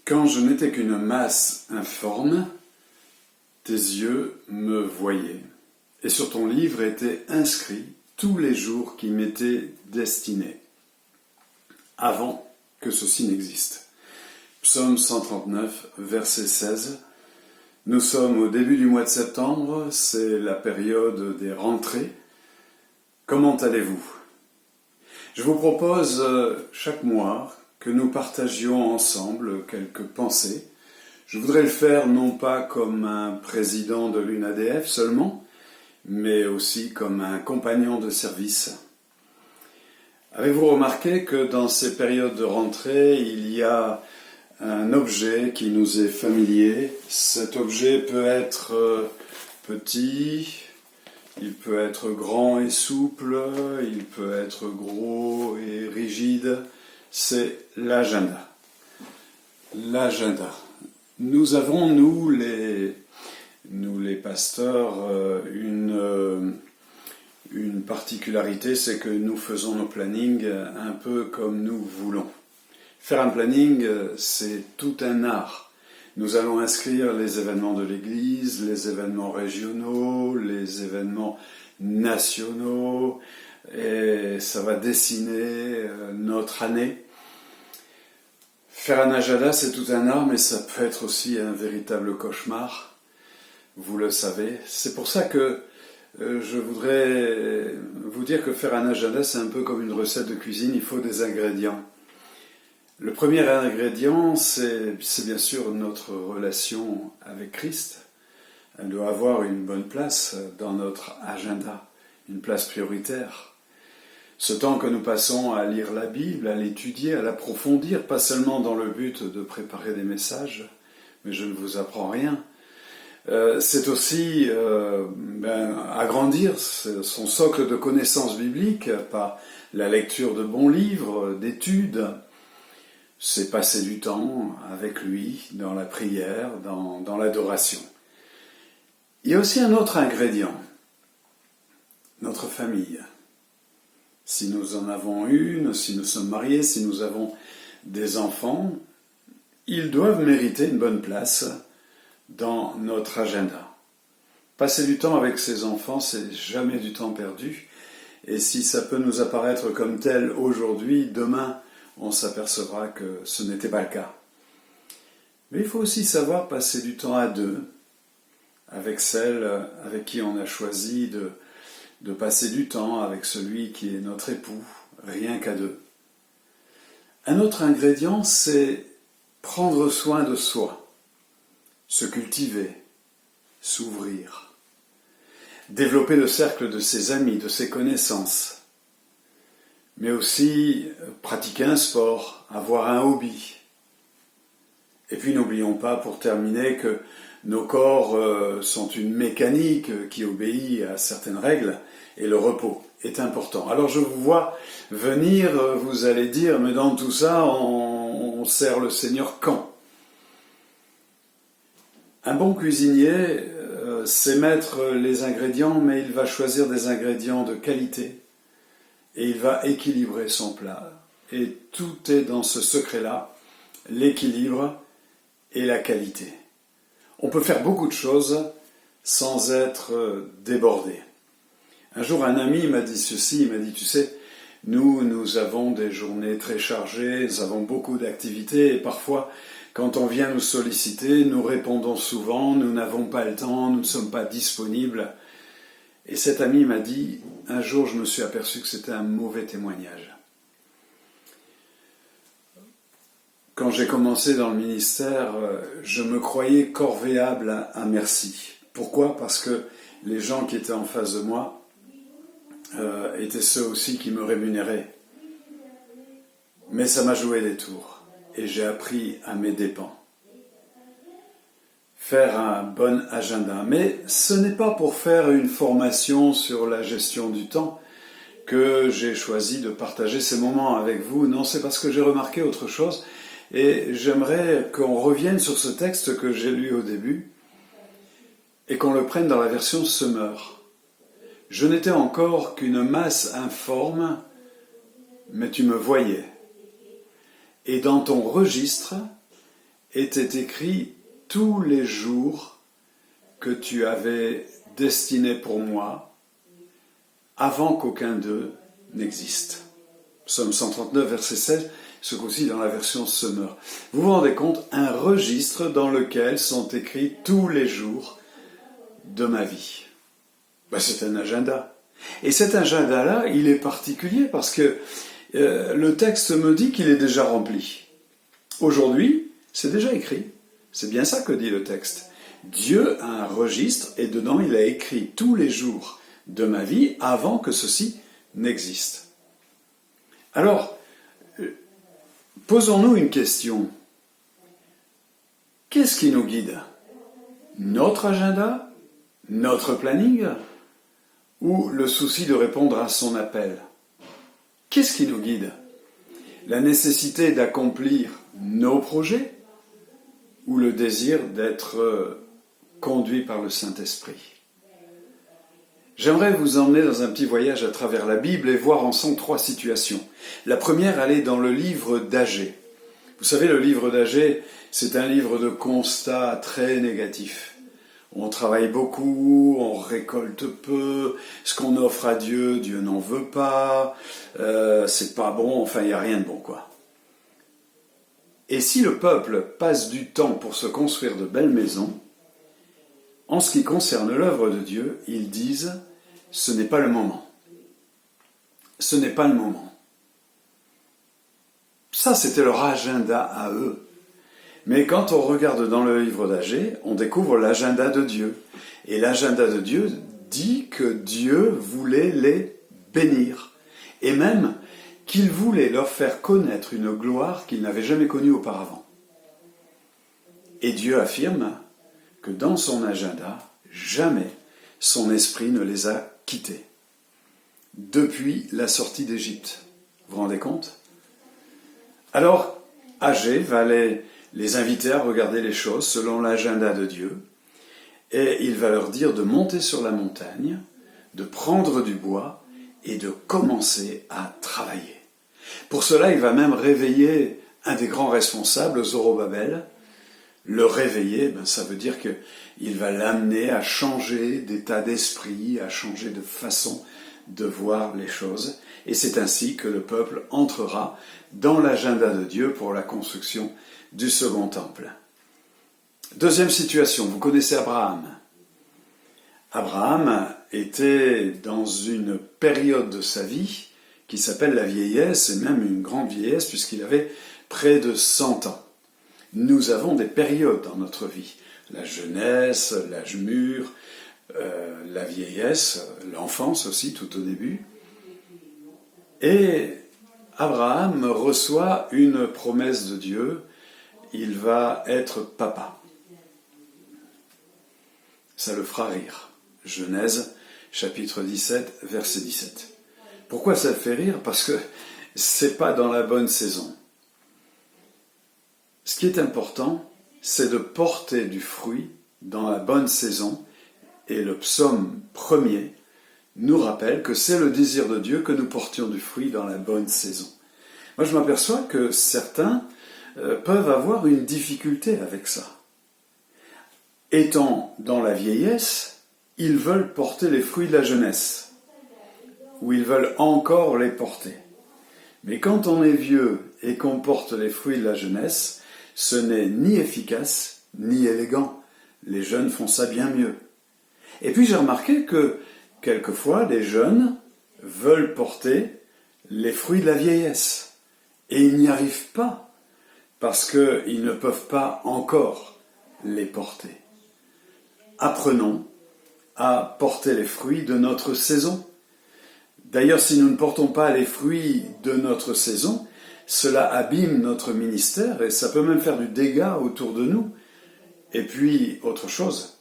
Quand je n'étais qu'une masse informe, tes yeux me voyaient, et sur ton livre étaient inscrits tous les jours qui m'étaient destinés, avant que ceci n'existe. Psaume 139, verset 16. Nous sommes au début du mois de septembre, c'est la période des rentrées. Comment allez-vous ? Je vous propose chaque mois que nous partagions ensemble quelques pensées. Je voudrais le faire non pas comme un président de l'UNADF seulement, mais aussi comme un compagnon de service. Avez-vous remarqué que dans ces périodes de rentrée, il y a un objet qui nous est familier? Cet objet peut être petit, il peut être grand et souple, il peut être gros et rigide. C'est l'agenda. L'agenda. Nous avons, nous les pasteurs, une particularité, c'est que nous faisons nos plannings un peu comme nous voulons. Faire un planning, c'est tout un art. Nous allons inscrire les événements de l'Église, les événements régionaux, les événements nationaux, et ça va dessiner notre année. Faire un agenda, c'est tout un art, mais ça peut être aussi un véritable cauchemar. Vous le savez. C'est pour ça que je voudrais vous dire que faire un agenda, c'est un peu comme une recette de cuisine, il faut des ingrédients. Le premier ingrédient, c'est bien sûr notre relation avec Christ. Elle doit avoir une bonne place dans notre agenda, une place prioritaire. Ce temps que nous passons à lire la Bible, à l'étudier, à l'approfondir, pas seulement dans le but de préparer des messages, mais je ne vous apprends rien. C'est aussi agrandir son socle de connaissances bibliques par la lecture de bons livres, d'études. C'est passer du temps avec lui dans la prière, dans l'adoration. Il y a aussi un autre ingrédient, notre famille. Si nous en avons une, si nous sommes mariés, si nous avons des enfants, ils doivent mériter une bonne place dans notre agenda. Passer du temps avec ses enfants, c'est jamais du temps perdu. Et si ça peut nous apparaître comme tel aujourd'hui, demain, on s'apercevra que ce n'était pas le cas. Mais il faut aussi savoir passer du temps à deux, avec celle avec qui on a choisi de passer du temps, avec celui qui est notre époux, rien qu'à deux. Un autre ingrédient, c'est prendre soin de soi, se cultiver, s'ouvrir, développer le cercle de ses amis, de ses connaissances, mais aussi pratiquer un sport, avoir un hobby. Et puis n'oublions pas, pour terminer, que nos corps sont une mécanique qui obéit à certaines règles, et le repos est important. Alors je vous vois venir, vous allez dire, mais dans tout ça, on sert le Seigneur quand ? Un bon cuisinier sait mettre les ingrédients, mais il va choisir des ingrédients de qualité, et il va équilibrer son plat. Et tout est dans ce secret-là, l'équilibre et la qualité. On peut faire beaucoup de choses sans être débordé. Un jour, un ami m'a dit ceci, il m'a dit, tu sais, nous avons des journées très chargées, nous avons beaucoup d'activités, et parfois, quand on vient nous solliciter, nous répondons souvent, nous n'avons pas le temps, nous ne sommes pas disponibles. Et cet ami m'a dit, un jour je me suis aperçu que c'était un mauvais témoignage. Quand j'ai commencé dans le ministère, je me croyais corvéable à merci. Pourquoi ? Parce que les gens qui étaient en face de moi étaient ceux aussi qui me rémunéraient. Mais ça m'a joué des tours, et j'ai appris à mes dépens. Faire un bon agenda. Mais ce n'est pas pour faire une formation sur la gestion du temps que j'ai choisi de partager ces moments avec vous. Non, c'est parce que j'ai remarqué autre chose. Et j'aimerais qu'on revienne sur ce texte que j'ai lu au début et qu'on le prenne dans la version Semeur. Je n'étais encore qu'une masse informe, mais tu me voyais. Et dans ton registre étaient écrits tous les jours que tu avais destinés pour moi avant qu'aucun d'eux n'existe. Psaume 139, verset 16, ce coup-ci dans la version Semeur. Vous vous rendez compte, un registre dans lequel sont écrits tous les jours de ma vie. C'est un agenda. Et cet agenda-là, il est particulier parce que le texte me dit qu'il est déjà rempli. Aujourd'hui, c'est déjà écrit. C'est bien ça que dit le texte. Dieu a un registre et dedans il a écrit tous les jours de ma vie avant que ceci n'existe. Alors, posons-nous une question. Qu'est-ce qui nous guide? Notre agenda? Notre planning? Ou le souci de répondre à son appel? Qu'est-ce qui nous guide? La nécessité d'accomplir nos projets? Ou le désir d'être conduit par le Saint-Esprit? J'aimerais vous emmener dans un petit voyage à travers la Bible et voir ensemble 3 situations. La première, elle est dans le livre d'Agée. Vous savez, le livre d'Agée, c'est un livre de constats très négatifs. On travaille beaucoup, on récolte peu, ce qu'on offre à Dieu, Dieu n'en veut pas, c'est pas bon, enfin il n'y a rien de bon quoi. Et si le peuple passe du temps pour se construire de belles maisons, en ce qui concerne l'œuvre de Dieu, ils disent « ce n'est pas le moment ». Ce n'est pas le moment. Ça, c'était leur agenda à eux. Mais quand on regarde dans le livre d'Agée, on découvre l'agenda de Dieu. Et l'agenda de Dieu dit que Dieu voulait les bénir. Et même qu'il voulait leur faire connaître une gloire qu'ils n'avaient jamais connue auparavant. Et Dieu affirme que dans son agenda, jamais son esprit ne les a quittés. Depuis la sortie d'Égypte. Vous vous rendez compte? Alors, Agée va les inviter à regarder les choses selon l'agenda de Dieu, et il va leur dire de monter sur la montagne, de prendre du bois et de commencer à travailler. Pour cela, il va même réveiller un des grands responsables, Zorobabel. Le réveiller, ça veut dire qu'il va l'amener à changer d'état d'esprit, à changer de façon de voir les choses. Et c'est ainsi que le peuple entrera dans l'agenda de Dieu pour la construction du second temple. Deuxième situation, vous connaissez Abraham. Abraham était dans une période de sa vie qui s'appelle la vieillesse, et même une grande vieillesse puisqu'il avait près de 100 ans. Nous avons des périodes dans notre vie. La jeunesse, l'âge mûr, la vieillesse, l'enfance aussi tout au début. Et Abraham reçoit une promesse de Dieu, il va être papa. Ça le fera rire. Genèse, chapitre 17, verset 17. Pourquoi ça le fait rire? Parce que c'est pas dans la bonne saison. Ce qui est important, c'est de porter du fruit dans la bonne saison, et le psaume 1er nous rappelle que c'est le désir de Dieu que nous portions du fruit dans la bonne saison. Moi, je m'aperçois que certains peuvent avoir une difficulté avec ça. Étant dans la vieillesse, ils veulent porter les fruits de la jeunesse, ou ils veulent encore les porter. Mais quand on est vieux et qu'on porte les fruits de la jeunesse, ce n'est ni efficace, ni élégant. Les jeunes font ça bien mieux. Et puis j'ai remarqué que, quelquefois, les jeunes veulent porter les fruits de la vieillesse. Et ils n'y arrivent pas, parce qu'ils ne peuvent pas encore les porter. Apprenons à porter les fruits de notre saison. D'ailleurs, si nous ne portons pas les fruits de notre saison, cela abîme notre ministère et ça peut même faire du dégât autour de nous. Et puis, autre chose,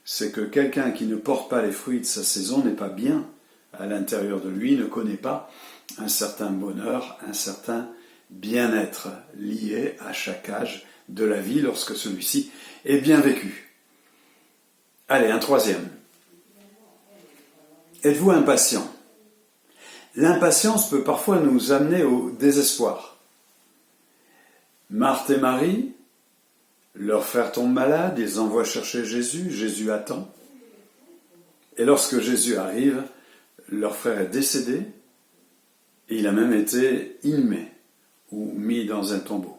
c'est que quelqu'un qui ne porte pas les fruits de sa saison n'est pas bien à l'intérieur de lui, ne connaît pas un certain bonheur, un certain bien-être lié à chaque âge de la vie lorsque celui-ci est bien vécu. Allez, un troisième. Êtes-vous impatient? L'impatience peut parfois nous amener au désespoir. Marthe et Marie Leur frère tombe malade, ils envoient chercher Jésus, Jésus attend. Et lorsque Jésus arrive, leur frère est décédé, et il a même été inhumé, ou mis dans un tombeau.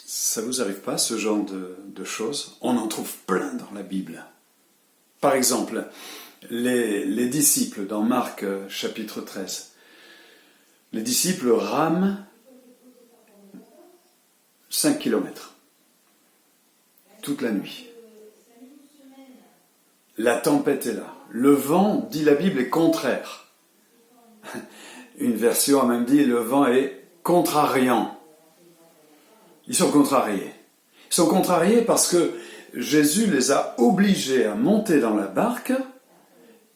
Ça vous arrive pas, ce genre de choses? On en trouve plein dans la Bible. Par exemple, les disciples dans Marc chapitre 13. Les disciples rament 5 kilomètres toute la nuit. La tempête est là. Le vent, dit la Bible, est contraire. Une version a même dit le vent est contrariant. Ils sont contrariés. Ils sont contrariés parce que Jésus les a obligés à monter dans la barque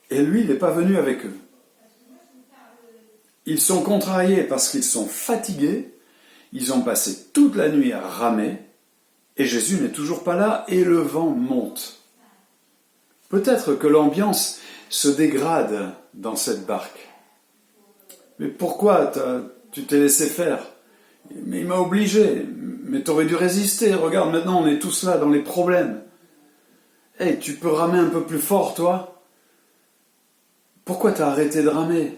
et lui, il n'est pas venu avec eux. Ils sont contrariés parce qu'ils sont fatigués, ils ont passé toute la nuit à ramer et Jésus n'est toujours pas là et le vent monte. Peut-être que l'ambiance se dégrade dans cette barque. Mais pourquoi tu t'es laissé faire? Mais il m'a obligé. Mais tu aurais dû résister. Regarde, maintenant on est tous là dans les problèmes. Hey, tu peux ramer un peu plus fort, toi? Pourquoi t'as arrêté de ramer?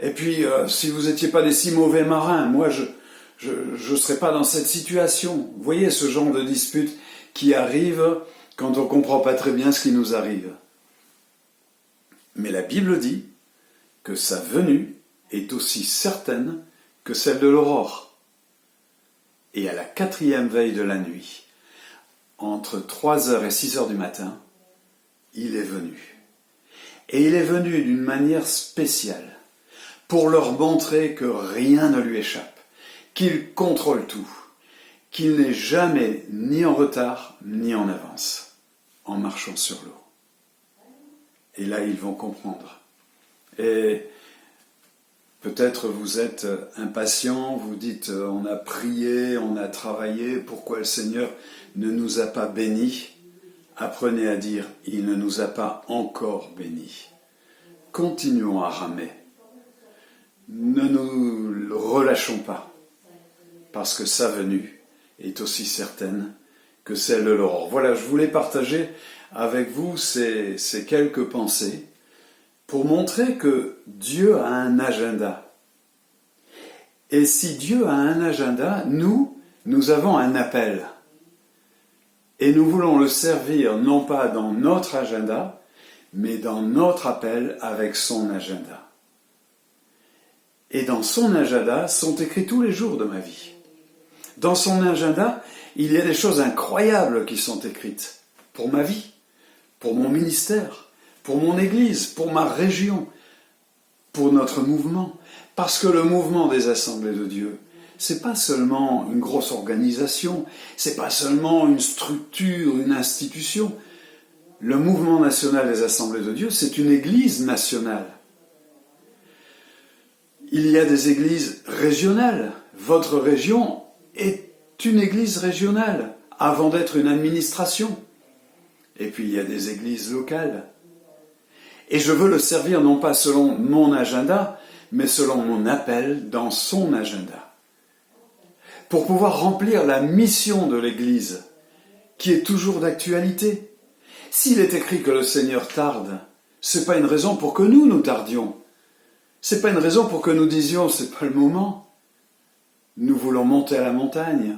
Et puis, si vous n'étiez pas des si mauvais marins, moi je ne serais pas dans cette situation. Vous voyez ce genre de dispute qui arrive quand on ne comprend pas très bien ce qui nous arrive. Mais la Bible dit que sa venue est aussi certaine que celle de l'aurore. Et à la 4e veille de la nuit, entre 3h et 6h du matin, il est venu. Et il est venu d'une manière spéciale, pour leur montrer que rien ne lui échappe, qu'il contrôle tout, qu'il n'est jamais ni en retard ni en avance, en marchant sur l'eau. Et là, ils vont comprendre. Et peut-être vous êtes impatient, vous dites on a prié, on a travaillé, pourquoi le Seigneur ne nous a pas bénis? Apprenez à dire il ne nous a pas encore bénis. Continuons à ramer. Ne nous relâchons pas, parce que sa venue est aussi certaine que celle de l'aurore. Voilà, je voulais partager avec vous ces quelques pensées pour montrer que Dieu a un agenda. Et si Dieu a un agenda, nous avons un appel. Et nous voulons le servir non pas dans notre agenda, mais dans notre appel avec son agenda. Et dans son agenda sont écrits tous les jours de ma vie. Dans son agenda, il y a des choses incroyables qui sont écrites pour ma vie, pour mon ministère, pour mon Église, pour ma région, pour notre mouvement. Parce que le mouvement des Assemblées de Dieu, c'est pas seulement une grosse organisation, c'est pas seulement une structure, une institution. Le mouvement national des Assemblées de Dieu, c'est une Église nationale. Il y a des églises régionales. Votre région est une église régionale, avant d'être une administration. Et puis il y a des églises locales. Et je veux le servir non pas selon mon agenda, mais selon mon appel dans son agenda. Pour pouvoir remplir la mission de l'Église, qui est toujours d'actualité. S'il est écrit que le Seigneur tarde, c'est pas une raison pour que nous tardions. C'est pas une raison pour que nous disions c'est pas le moment. Nous voulons monter à la montagne,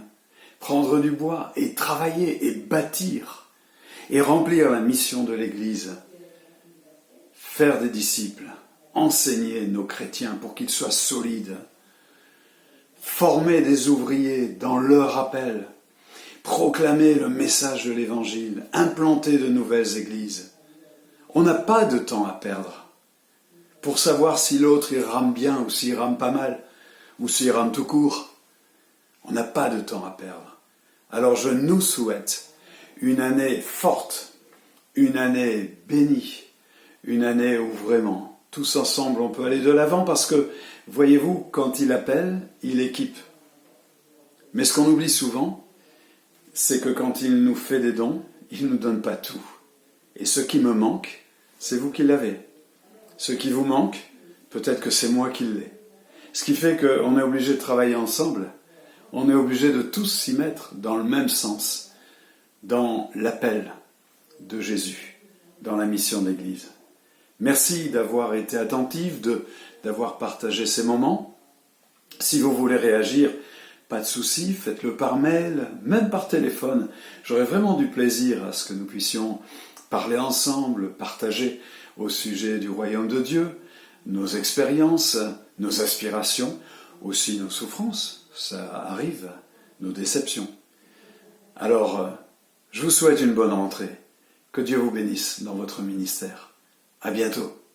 prendre du bois et travailler et bâtir et remplir la mission de l'Église. Faire des disciples, enseigner nos chrétiens pour qu'ils soient solides, former des ouvriers dans leur appel, proclamer le message de l'Évangile, implanter de nouvelles églises. On n'a pas de temps à perdre pour savoir si l'autre il rame bien ou s'il rame pas mal, ou s'il rame tout court. On n'a pas de temps à perdre. Alors je nous souhaite une année forte, une année bénie, une année où vraiment, tous ensemble, on peut aller de l'avant parce que, voyez-vous, quand il appelle, il équipe. Mais ce qu'on oublie souvent, c'est que quand il nous fait des dons, il ne nous donne pas tout. Et ce qui me manque, c'est vous qui l'avez. Ce qui vous manque, peut-être que c'est moi qui l'ai. Ce qui fait qu'on est obligé de travailler ensemble on est obligé de tous s'y mettre dans le même sens, dans l'appel de Jésus, dans la mission de l'Église. Merci d'avoir été attentif, d'avoir partagé ces moments. Si vous voulez réagir, pas de souci, faites-le par mail, même par téléphone. J'aurais vraiment du plaisir à ce que nous puissions parler ensemble, partager au sujet du royaume de Dieu, nos expériences, nos aspirations, aussi nos souffrances, ça arrive, nos déceptions. Alors, je vous souhaite une bonne rentrée. Que Dieu vous bénisse dans votre ministère. À bientôt.